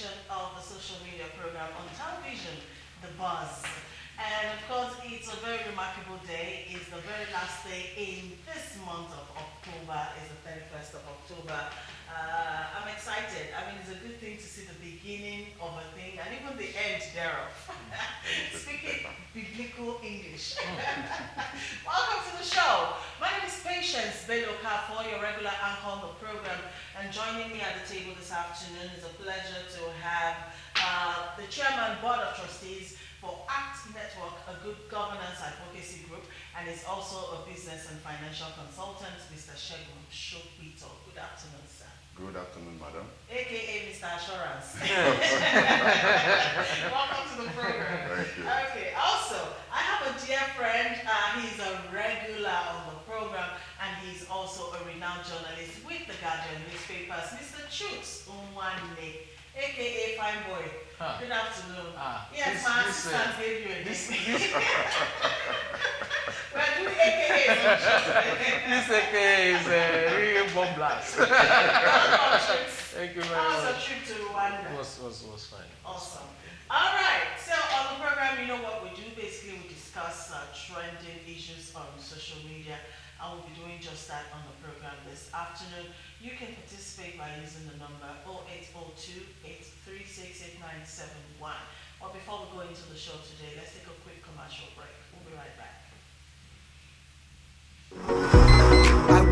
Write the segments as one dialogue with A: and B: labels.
A: edition of the social media program on television, The Buzz. And of course, it's a very remarkable day. It's the very last day in this month of October. It's the 31st of October. I'm excited. I mean, it's a good thing to see the beginning of a thing and even the end thereof. Speaking biblical English. Welcome to the show. My name is Patience Bello Kafo, your regular anchor on the program. And joining me at the table this afternoon is a pleasure to have the Chairman Board of Trustees for ACT Network, a good governance advocacy group, and is also a business and financial consultant, Mr. Shegun Shopito. Good afternoon, sir.
B: Good afternoon, madam.
A: AKA Mr. Assurance. Welcome to the program.
B: Thank you.
A: Okay, also, I have a dear friend. He's a regular on the program, and he's also a renowned journalist with the Guardian newspapers, Mr. Chooks Unwane, AKA Fine Boy. Good afternoon. Yes, my assistant gave you a name. We're doing AKAs.
C: This AKA is a real bomb blast. Thank you very much.
A: How was a trip to Rwanda?
C: It was fine.
A: Awesome. All right. So on the program, you know what we do. Basically, we discuss trending issues on social media. I will be doing just that on the program this afternoon. You can participate by using the number 0802-836-8971. But before we go into the show today, let's take a quick commercial break. We'll be right back.
D: I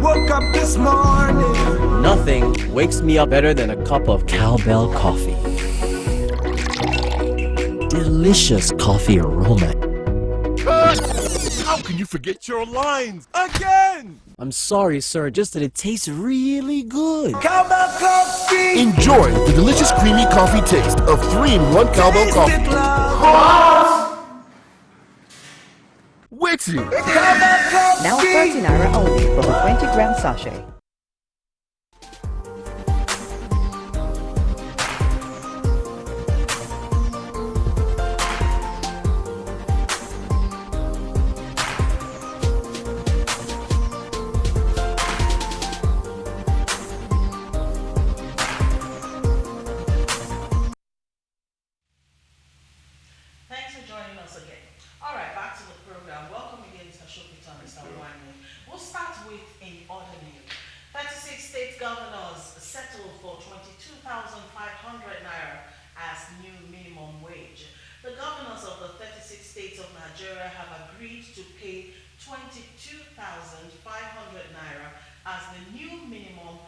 D: woke up this morning.
E: Nothing wakes me up better than a cup of cowbell coffee. Delicious coffee aroma.
F: How can you forget your lines again?
E: I'm sorry, sir, just that it tastes really good.
D: Cowbell coffee.
F: Enjoy the delicious creamy coffee taste of 3-in-1 cowbell coffee. Waiting.
D: Cowbell coffee.
G: Now 30 naira only for the 20-gram sachet.
A: Thanks for joining us again. All right, back to the program. Welcome again, Mr. Shopito and Mr. Wanye. We'll start with in order news. 36 state governors settled for 22,500 naira as new minimum wage. The governors of the 36 states of Nigeria have agreed to pay 22,500 naira as the new minimum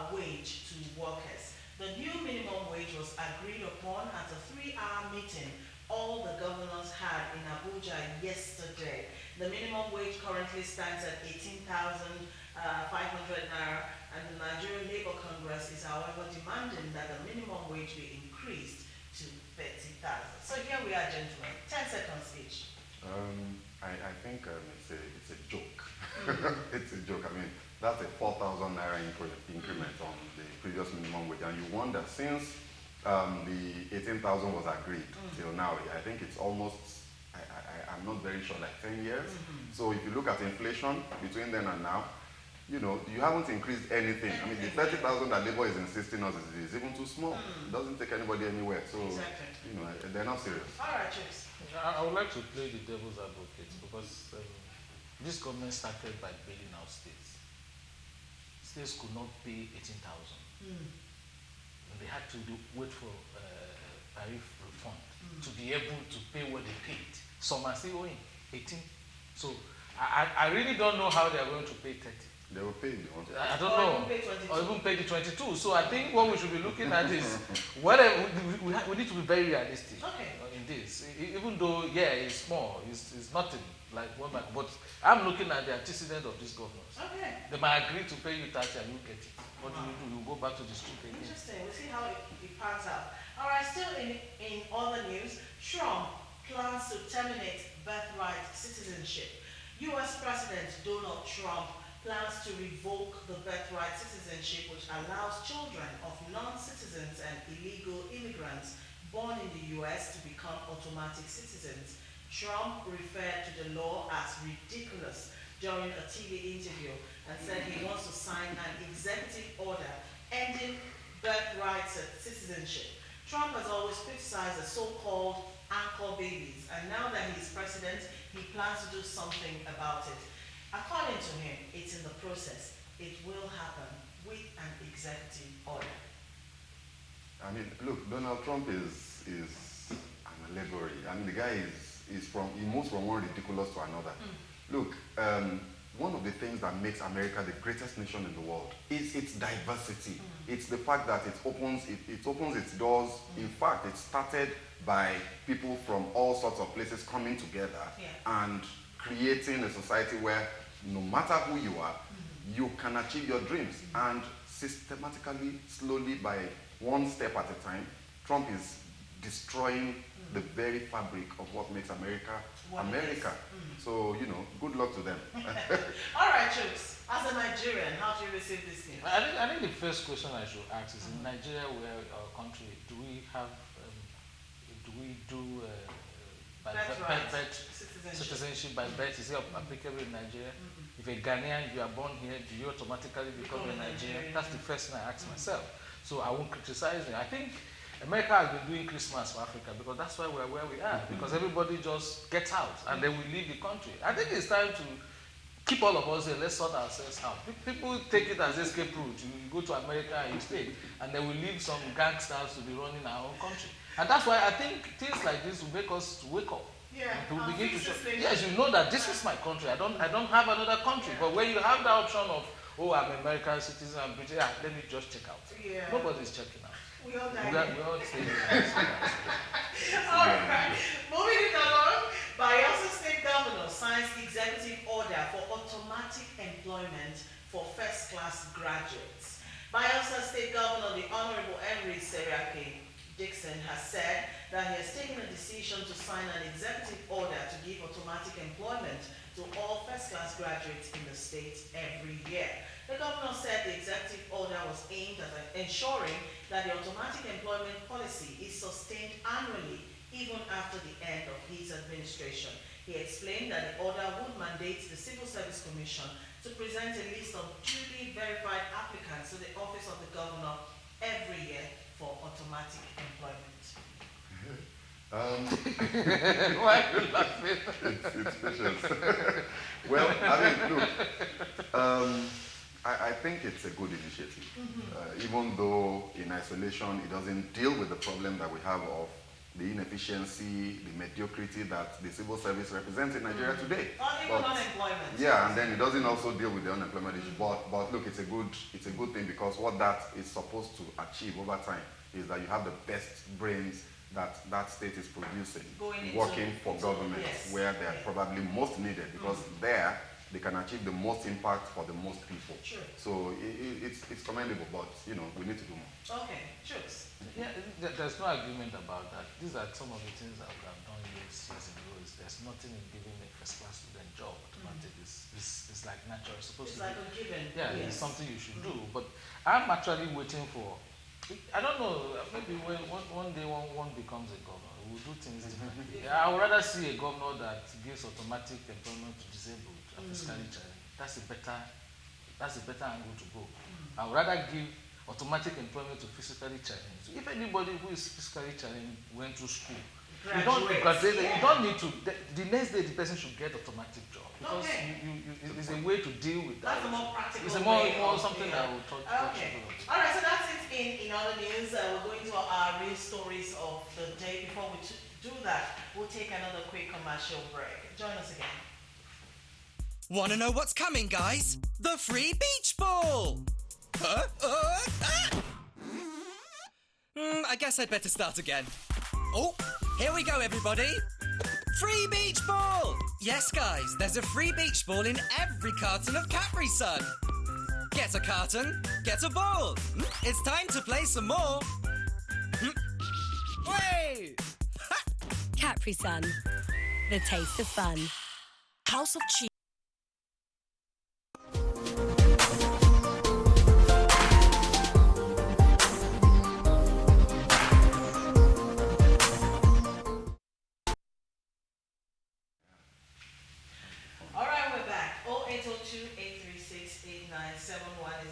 A: wage to workers. The new minimum wage was agreed upon at a 3-hour meeting all the governors had in Abuja yesterday. The minimum wage currently stands at 18,500 naira, and the Nigerian Labour Congress is, however, demanding that the minimum wage be increased to 30,000. So here we are, gentlemen. 10 seconds each.
B: I think it's a joke. It's a joke. I mean, that's a 4,000 naira increment on the previous minimum wage, and you wonder, since the 18,000 was agreed till now, I think it's almost, I'm not very sure, like 10 years. So if you look at inflation between then and now, you know, you haven't increased anything. I mean, the 30,000 that Labour is insisting on is even too small. It doesn't take anybody anywhere. So, you know, they're not serious.
A: All right, Chips.
C: I would like to play the devil's advocate because this government started by bailing out states. States could not pay 18,000. They had to wait for tariff refund to be able to pay what they paid. Some are still owing 18. So I really don't know how they are going to pay 30.
B: They will pay the one.
C: I don't know. Or even pay the 22. So I think what we should be looking at is whatever we need to be very realistic in this. Even though it's small, it's nothing like one back. But I'm looking at the antecedent of these governors.
A: Okay.
C: They might agree to pay you 30 and you get it. What do? You go back to the street again.
A: Interesting. We'll see how it pans out. All right, still in other news, Trump plans to terminate birthright citizenship. U.S. President Donald Trump plans to revoke the birthright citizenship, which allows children of non-citizens and illegal immigrants born in the U.S. to become automatic citizens. Trump referred to the law as ridiculous during a TV interview and said he wants to sign an executive order ending birthright citizenship. Trump has always criticized the so-called anchor babies, and now that he's president, he plans to do something about it. According to him, it's in the process. It will happen with an executive order.
B: I mean, look, Donald Trump is an allegory. I mean, the guy he moves from one ridiculous to another. Look, one of the things that makes America the greatest nation in the world is its diversity. It's the fact that it opens its doors. In fact, it started by people from all sorts of places coming together and creating a society where no matter who you are, you can achieve your dreams. And systematically, slowly, by one step at a time, Trump is destroying the very fabric of what makes America America. So, you know, good luck to them.
A: All right, Chooks. As a Nigerian, how do you receive this news?
C: I think the first question I should ask is, in Nigeria, where our country, do we do citizenship by birth? Is it applicable in Nigeria? If a Ghanaian, you are born here, do you automatically become a Nigerian? That's the first thing I ask myself. So I won't criticize it. I think America has been doing Christmas for Africa because that's why we're where we are. Because everybody just gets out and then we leave the country. I think it's time to keep all of us here. Let's sort ourselves out. People take it as escape route. You go to America and you stay, and then we leave some gangsters to be running our own country. And that's why I think things like this will make us to wake up.
A: Yeah,
C: to begin to show, yes, you know that this is my country. I don't have another country. But when you have the option of, oh, I'm an American citizen, I'm British, let me just check out.
A: Yeah.
C: Nobody's checking out.
A: We all die.
C: We all stay here.
A: All right. Moving it along, Bayelsa State Governor signs executive order for automatic employment for first-class graduates. Bayelsa State Governor, the Honorable Henry Seriake Dixon, has said that he has taken a decision to sign an executive order to give automatic employment to all first-class graduates in the state every year. The governor said the executive order was aimed at ensuring that the automatic employment policy is sustained annually, even after the end of his administration. He explained that the order would mandate the Civil Service Commission to present a list of duly verified applicants to the office of the governor every year for automatic employment.
C: Why are you laughing?
B: It's patience. Well, I mean, look, I think it's a good initiative. Even though in isolation it doesn't deal with the problem that we have of the inefficiency, the mediocrity that the civil service represents in Nigeria today.
A: Even unemployment.
B: Yeah, and then it doesn't also deal with the unemployment issue. But look, it's a good thing, because what that is supposed to achieve over time is that you have the best brains that state is producing, working for government, where they are probably most needed, because there they can achieve the most impact for the most people.
A: Sure.
B: So it's commendable, but you know, we need to do more.
A: Okay, Chooks.
C: Yeah, there's no agreement about that. These are some of the things that we have done years in rows. There's nothing in giving a first-class student job automatic. It's like natural. It's supposed
A: It's
C: to
A: like a given.
C: Yeah, it's something you should do. But I'm actually waiting for, I don't know, maybe when one day one becomes a governor, we'll do things differently. I would rather see a governor that gives automatic employment to disabled and physically challenged. That's a better angle to go. I would rather give automatic employment to physically challenged. If anybody who is physically challenged went to school, you don't need to. The next day, the person should get automatic job, because it's a way to deal with that.
A: That's a more practical.
C: It's a more something that will talk.
A: Okay. All right. So that's it in other news. We're going to our real stories of the day. Before we do that, we'll take another quick commercial break. Join us again.
H: Want to know what's coming, guys? The free beach ball! Huh? I guess I'd better start again. Oh, here we go, everybody. Free beach ball! Yes, guys, there's a free beach ball in every carton of Capri Sun. Get a carton, get a ball. It's time to play some more. Way!
I: Capri Sun, the taste of fun. House of Cheese.
A: All right, we're back. 0802-836-8992 is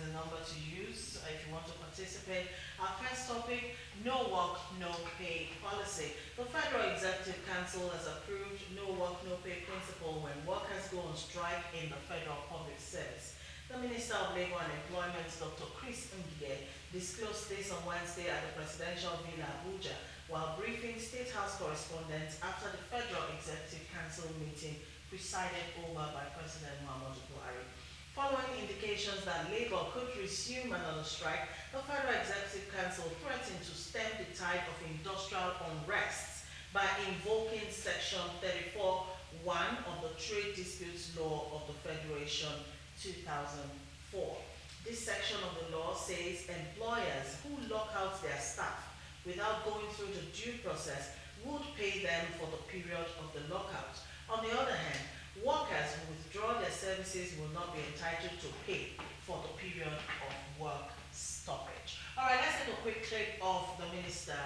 A: the number to use if you want to participate. Our first topic, no work, no pay policy. The Federal Executive Council has approved no work, no pay principle when workers go on strike in the federal public service. The Minister of Labour and Employment, Dr. Chris Ngige, disclosed this on Wednesday at the Presidential Villa, Abuja, while briefing State House correspondents after the Federal Executive Council meeting presided over by President Muhammadu Buhari. Following indications that Labour could resume another strike, the Federal Executive Council threatened to stem the tide of industrial unrest by invoking Section 34(1) of the Trade Disputes Law of the Federation 2004. This section of the law says employers who lock out their staff without going through the due process would pay them for the period of the lockout. On the other hand, workers who withdraw their services will not be entitled to pay for the period of work stoppage. All right, let's take a quick clip of the minister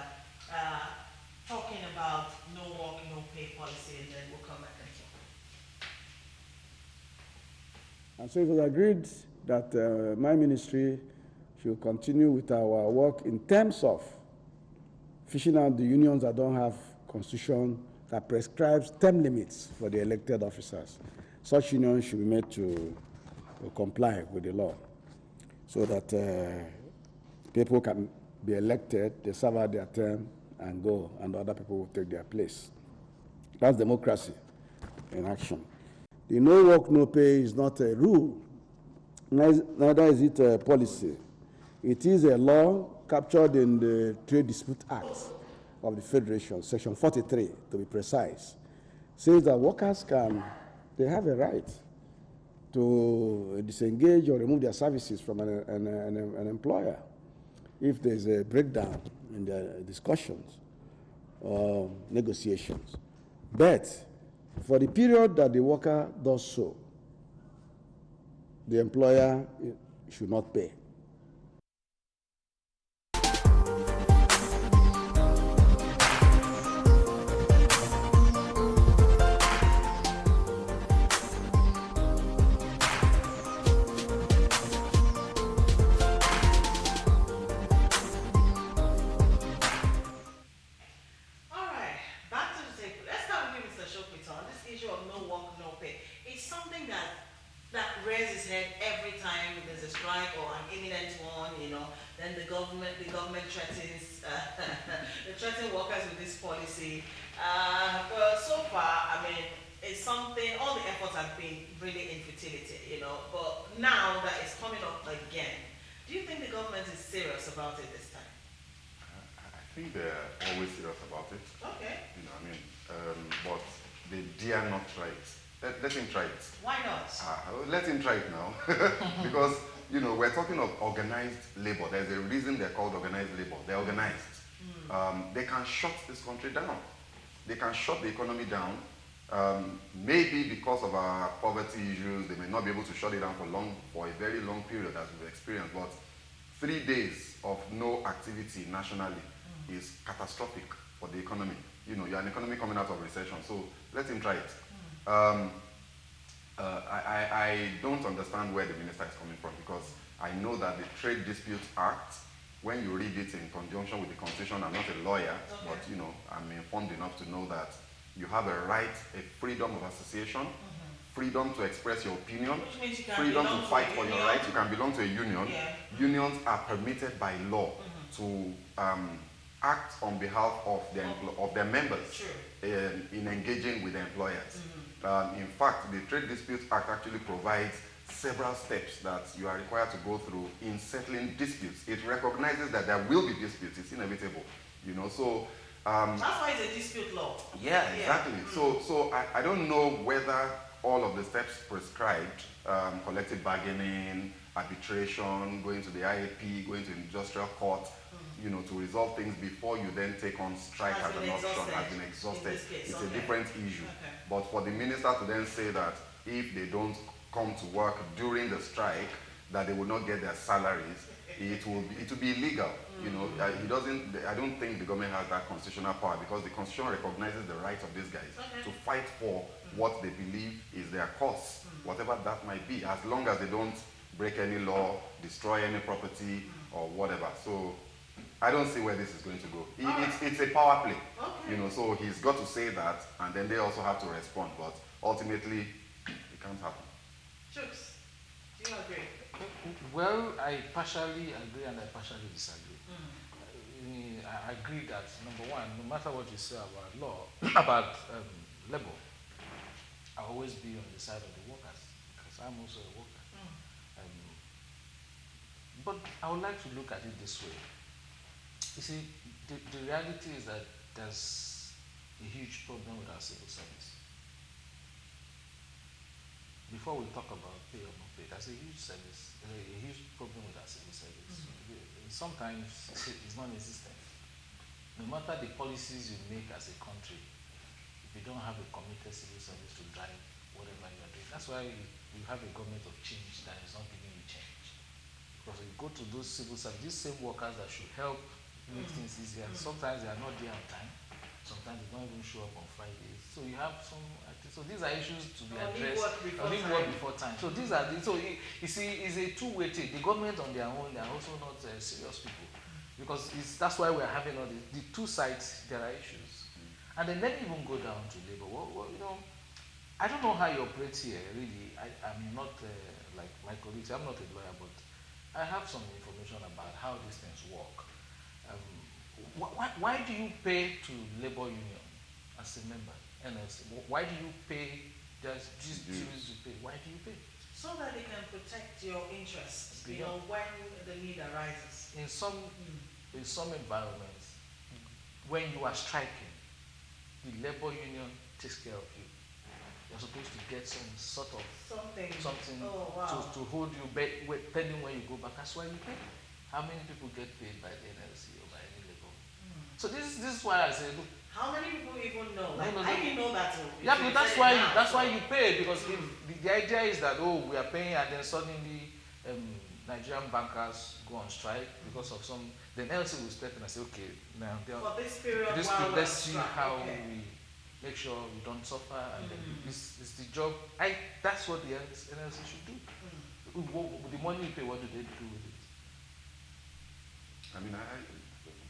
A: talking about no work, no pay policy, and then we'll come back and talk.
J: And so it was agreed that my ministry should continue with our work in terms of fishing out the unions that don't have constitution that prescribes term limits for the elected officers. Such unions should be made to comply with the law so that people can be elected, they serve out their term and go, and other people will take their place. That's democracy in action. The no work, no pay is not a rule, neither is it a policy. It is a law captured in the Trade Dispute Act of the Federation, Section 43 to be precise, says that workers they have a right to disengage or remove their services from an employer if there's a breakdown in their discussions or negotiations. But for the period that the worker does so, the employer should not pay.
A: Threaten workers with this policy. But so far, I mean, it's something, all the efforts have been really in futility, but now that it's coming up again, do you think the government is serious about it this time?
B: I think they're always serious about it.
A: Okay.
B: But they dare not try it. Let him try it.
A: Why not?
B: Let him try it now. Because, we're talking of organized labor. There's a reason they're called organized labor. They're organized. They can shut this country down. They can shut the economy down. Maybe because of our poverty issues, they may not be able to shut it down for a very long period as we've experienced. But 3 days of no activity nationally is catastrophic for the economy. You're an economy coming out of recession, so let him try it. I don't understand where the minister is coming from, because I know that the Trade Disputes Act, when you read it in conjunction with the Constitution, I'm not a lawyer, but I'm informed enough to know that you have a right, a freedom of association, freedom to express your opinion, freedom to fight for your rights. You can belong to a union. Unions are permitted by law to act on behalf of their members in engaging with the employers. In fact, the Trade Disputes Act actually provides several steps that you are required to go through in settling disputes. It recognizes that there will be disputes. It's inevitable, so
A: that's why it's a dispute law.
B: Yeah, exactly. So I don't know whether all of the steps prescribed, collective bargaining, arbitration, going to the IAP, going to industrial court, to resolve things before you then take on strike as an option, has been exhausted. It's a different issue. But for the minister to then say that if they don't come to work during the strike, that they will not get their salaries, it will be illegal. I don't think the government has that constitutional power, because the Constitution recognizes the rights of these guys to fight for what they believe is their cause, whatever that might be, as long as they don't break any law, destroy any property, or whatever. So I don't see where this is going to go. It's a power play, you know. So he's got to say that, and then they also have to respond. But ultimately, it can't happen.
A: Chooks, do you agree?
C: Well, I partially agree and I partially disagree. I agree that, number one, no matter what you say about law, about labor, I'll always be on the side of the workers, because I'm also a worker. But I would like to look at it this way. You see, the reality is that there's a huge problem with our civil service. Before we talk about pay or no pay, there's a huge problem with our civil service. Sometimes it's non-existent. No matter the policies you make as a country, if you don't have a committed civil service to drive whatever you are doing, that's why you have a government of change that is not giving you change. Because you go to those civil service, these same workers that should help make things easier, sometimes they are not there on time, sometimes they don't even show up on Fridays. So you have some, so these are issues to be addressed. Leave work before time. So these are so you see, it's a two-way thing. The government on their own, they are also not serious people, because that's why we are having all the two sides. There are issues, and then let me even go down to labor. Well, you know, I don't know how you operate here. Really, I'm not like my colleagues. I'm not a lawyer, but I have some information about how these things work. Why do you pay to labor union as a member? NLC? Why do you pay? There's these dues you pay. Why do you pay?
A: So that they can protect your interests, you know, when the need arises.
C: In some environments, when you are striking, the labor union takes care of you. You're supposed to get some sort of something to hold you pending when you go back. That's why you pay. How many people get paid by the NLC or by any labor? So this is why I say, look.
A: How many people even know? Like, I didn't know that.
C: Yeah, but that's why you pay, because if the idea is that we are paying, and then suddenly Nigerian bankers go on strike because of some. Then NLC will step in and say, okay, now
A: for this period,
C: let's see how we make sure we don't suffer, and then this is the job. That's what the NLC should do. The money you pay, what do they do with it?
B: I mean,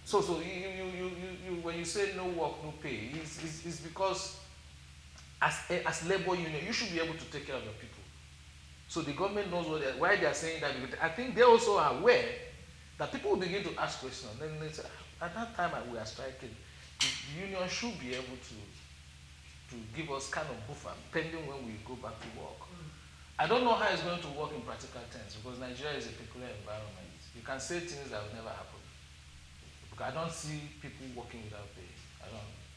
C: So you when you say no work, no pay, it's because as labor union, you should be able to take care of your people. So the government knows why they are saying that. Because I think they also are aware that people will begin to ask questions. Then they say, at that time we are striking, the union should be able to give us kind of buffer pending when we go back to work. I don't know how it's going to work in practical terms, because Nigeria is a peculiar environment. You can say things that will never happen. Because I don't see people working without pay.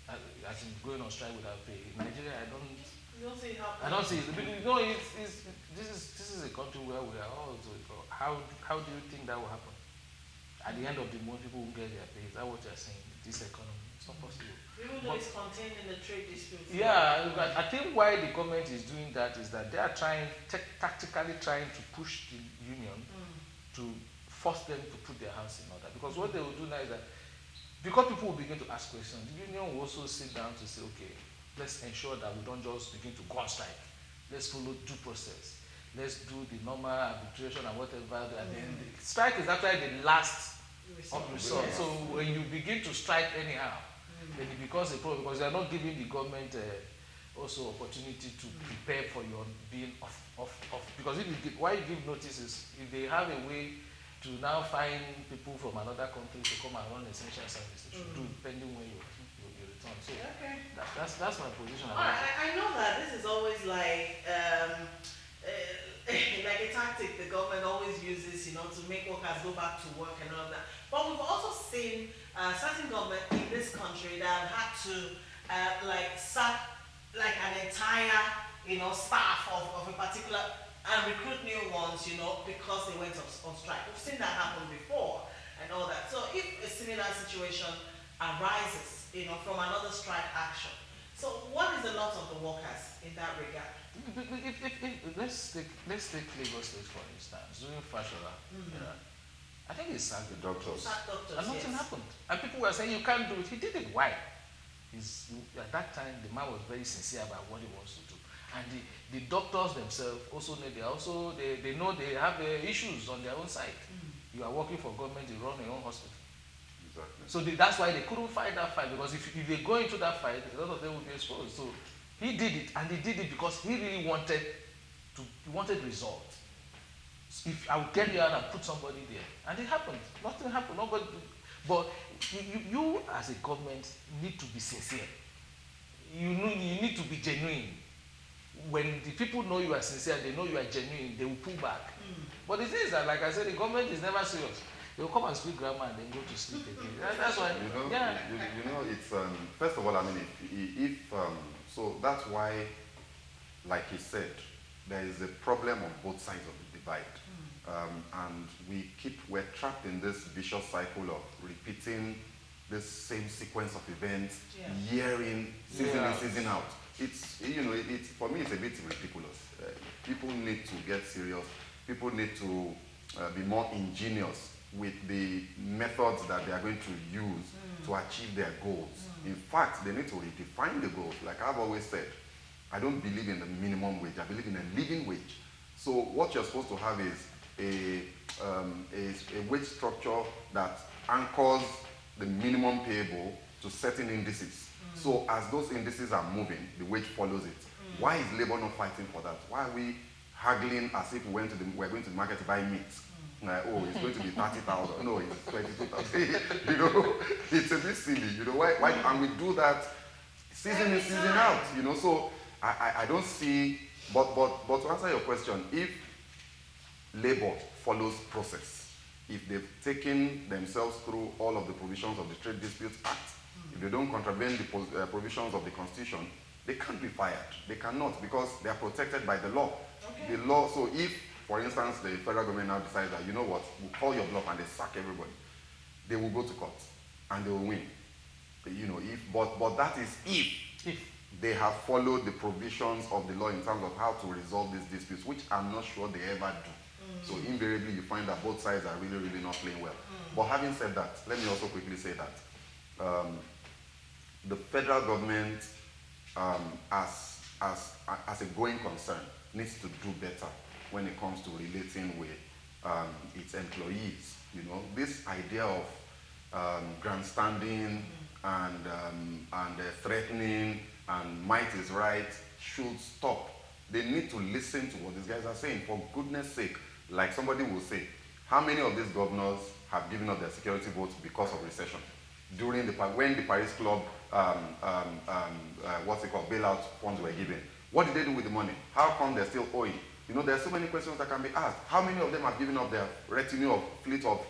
C: I think going on strike without pay. In Nigeria, I don't see it happening. I don't see it. You know, this is a country where we are all. How do you think that will happen? At the end of the month, people will get their pay. Is that what you're saying? This economy, it's not possible.
A: Even though it's contained in the trade dispute.
C: Yeah, I think why the government is doing that is that they are tactically trying to push the union to force them to put their house in order. Because what they will do now is that, because people will begin to ask questions, the union will also sit down to say, okay, let's ensure that we don't just begin to go on strike. Let's follow due process. Let's do the normal arbitration and whatever. And then the strike is actually the last resort. So when you begin to strike anyhow, then it becomes a problem, because they are not giving the government also opportunity to prepare for your being off. Because why you give notice is if they have a way to now find people from another country to come and run essential services, they should do pending when you return. So that's my position.
A: I know that this is always like like a tactic the government always uses, you know, to make workers go back to work and all that. But we've also seen certain government in this country that have had to sack like an entire, you know, staff of a particular and recruit new ones, you know, because they went on strike. We've seen that happen before and all that. So if a similar situation arises, you know, from another strike action, so what is the lot of the workers in that regard?
C: Let's take Lagos State for instance. During Fashola, I think he sacked the doctors. And nothing happened. And people were saying, you can't do it. He did it. Why? At that time, the man was very sincere about what he wants to do. And the doctors themselves also know they know they have issues on their own side. You are working for government, you run your own hospital.
B: Exactly.
C: So that's why they couldn't fight that fight, because if they go into that fight, a lot of them will be exposed. So he did it, and he did it because he really wanted results. If I would get you out and put somebody there, and it happened. Nothing happened. Nobody. But you as a government need to be sincere. You need to be genuine. When the people know you are sincere, they know you are genuine, they will pull back. But the thing is that, like I said, the government is never serious. They will come and speak grammar and then go to sleep again. That's why.
B: It's first of all, I mean, if so that's why, like he said, there is a problem on both sides of the divide. And we're trapped in this vicious cycle of repeating this same sequence of events year in, season in, season out. It's for me, it's a bit ridiculous. People need to get serious. People need to be more ingenious with the methods that they are going to use to achieve their goals. In fact, they need to redefine the goals. Like I've always said, I don't believe in the minimum wage. I believe in a living wage. So what you're supposed to have is a wage structure that anchors the minimum payable to certain indices. So as those indices are moving, the wage follows it. Why is labor not fighting for that? Why are we haggling as if we're going to the market to buy meat? Like, oh, it's going to be 30,000. No, it's 22,000. It's a bit silly. Why? And we do that season in, season out. So I don't see. But to answer your question, if labor follows process, if they've taken themselves through all of the provisions of the Trade Disputes Act, if they don't contravene the provisions of the Constitution, they can't be fired. They cannot, because they are protected by the law. Okay. The law. So if, for instance, the federal government now decides that, you know what, we'll call your bluff and they sack everybody, they will go to court and they will win. But that is if they have followed the provisions of the law in terms of how to resolve these disputes, which I'm not sure they ever do. So invariably, you find that both sides are really, really not playing well. But having said that, let me also quickly say that the federal government, as a going concern, needs to do better when it comes to relating with its employees. This idea of grandstanding and threatening and might is right should stop. They need to listen to what these guys are saying. For goodness sake, like somebody will say, how many of these governors have given up their security votes because of recession? When the Paris Club, bailout funds were given, what did they do with the money? How come they're still owing? There are so many questions that can be asked. How many of them have given up their retinue of fleet of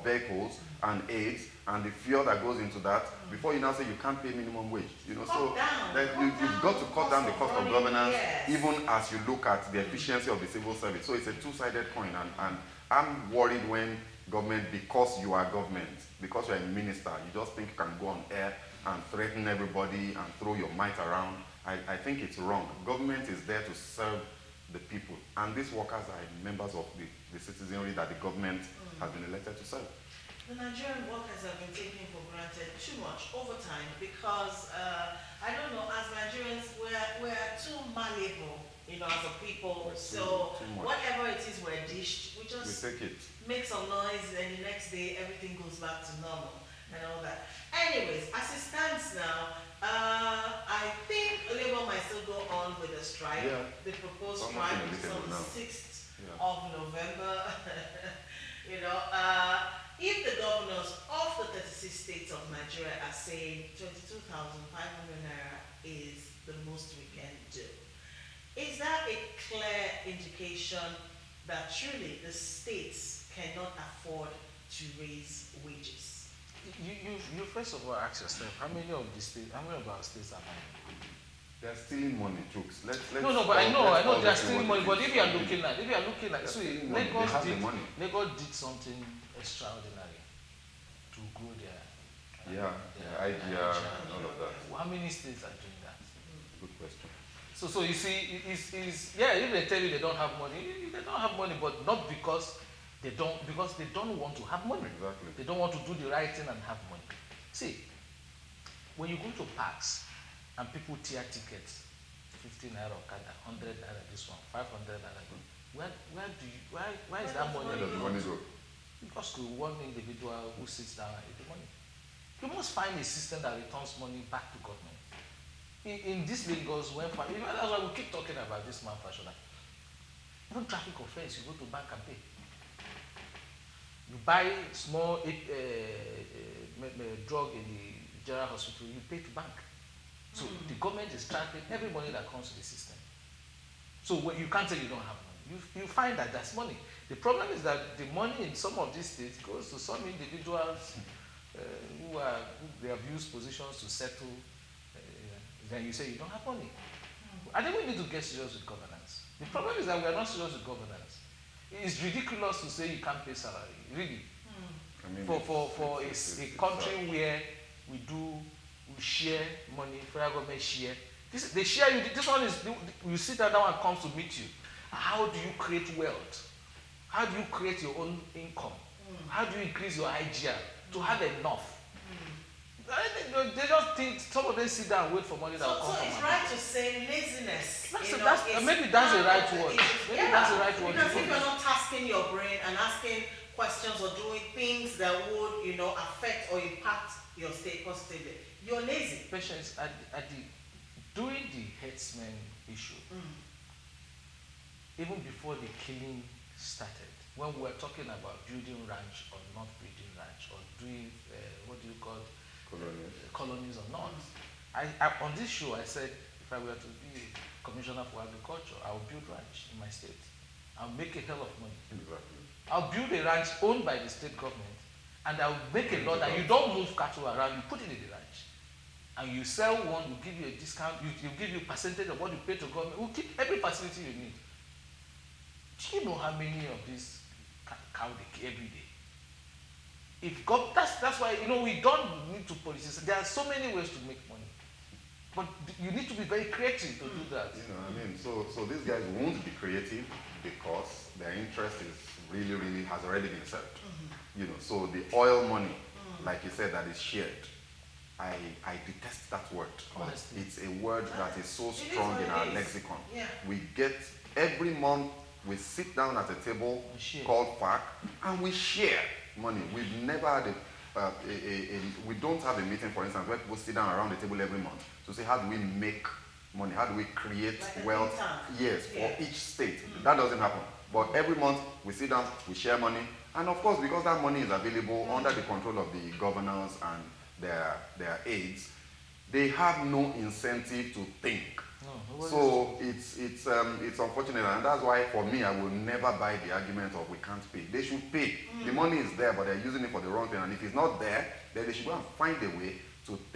B: vehicles and aids and the fuel that goes into that before you now say you can't pay minimum wage? You've got to cut down the cost of governance, even as you look at the efficiency of the civil service. So it's a two-sided coin, and I'm worried when government, because you are government, because you're a minister, you just think you can go on air and threaten everybody and throw your might around. I think it's wrong. Government is there to serve the people, and these workers are members of the citizenry that the government has been elected to serve.
A: The Nigerian workers have been taken for granted too much over time because, I don't know, as Nigerians, we're too malleable, as a people. So whatever it is we're dished, we take it, make some noise, and the next day everything goes back to normal and all that. Anyways, as it stands now, I think Labour might still go on with the strike. The proposed strike is on the 6th of November. If the governors of the 36 states of Nigeria are saying 22,500 naira is the most we can do, is that a clear indication that truly the states cannot afford to raise wages?
C: You first of all ask yourself, how many of our states are buying?
B: They're stealing money, jokes.
C: But I know they're stealing money. But if you are looking at, Lagos did something extraordinary to grow their
B: IGR and all of that.
C: How many states are doing that?
B: Good question.
C: So you see, if they tell you they don't have money, they don't have money, but not because they don't want to have money.
B: Exactly.
C: They don't want to do the right thing and have money. See, when you go to parks and people tear tickets 50 naira okada, 100 naira this one, 500 naira. Why is that money?
B: Where does the money go?
C: Because to one individual who sits down and eats the money. You must find a system that returns money back to government. In this Lagos, that's why we keep talking about this malfunction. Even traffic offense, you go to bank and pay. You buy small drug in the general hospital, you pay to bank. So the government is tracking every money that comes to the system. So you can't say you don't have money. You find that there's money. The problem is that the money in some of these states goes to some individuals who they have used positions to settle. Then you say you don't have money. I think we need to get serious with governance. The problem is that we are not serious with governance. It's ridiculous to say you can't pay salary. Really.
B: I mean,
C: For a country where we share money, federal government share. They share you. This one is you sit down and comes to meet you. How do you create wealth? How do you create your own income? How do you increase your IGR to have enough? They just think some of them sit down and wait for money that will come.
A: So it's right to say laziness.
C: Maybe that's the right word. That's the right word.
A: Because if you're not tasking your brain and asking questions or doing things that would, affect or impact your state positively, you're lazy.
C: Patience during the herdsmen issue, even before the killing started, when we were talking about building ranch or not building ranch or doing what do you call colonies or not, I on this show I said if I were to be a commissioner for agriculture, I will build ranch in my state. I'll make a hell of money.
B: Exactly.
C: I'll build a ranch owned by the state government, and I'll make a law that you don't move cattle around, you put it in the ranch. And you sell one, we'll give you a discount, we'll give you a percentage of what you pay to government, we'll keep every facility you need. Do you know how many of these cow they kill every day? That's why we don't need to politicize. There are so many ways to make money, but you need to be very creative to do that.
B: So these guys won't be creative because their interest is really has already been set. So the oil money, like you said, that is shared. I detest that word.
C: Honestly.
B: It's a word that is so strong in our lexicon.
A: Yeah.
B: We get every month. We sit down at a table called FAC and we share money. We've never had we don't have a meeting, for instance, where people sit down around the table every month to say how do we make money, how do we create wealth, for each state. That doesn't happen. But every month we sit down, we share money, and of course because that money is available under the control of the governors and their aides, they have no incentive to think. So it's unfortunate, and that's why for me I will never buy the argument of we can't pay. They should pay. The money is there, but they're using it for the wrong thing, and if it's not there, then they should go and find a way to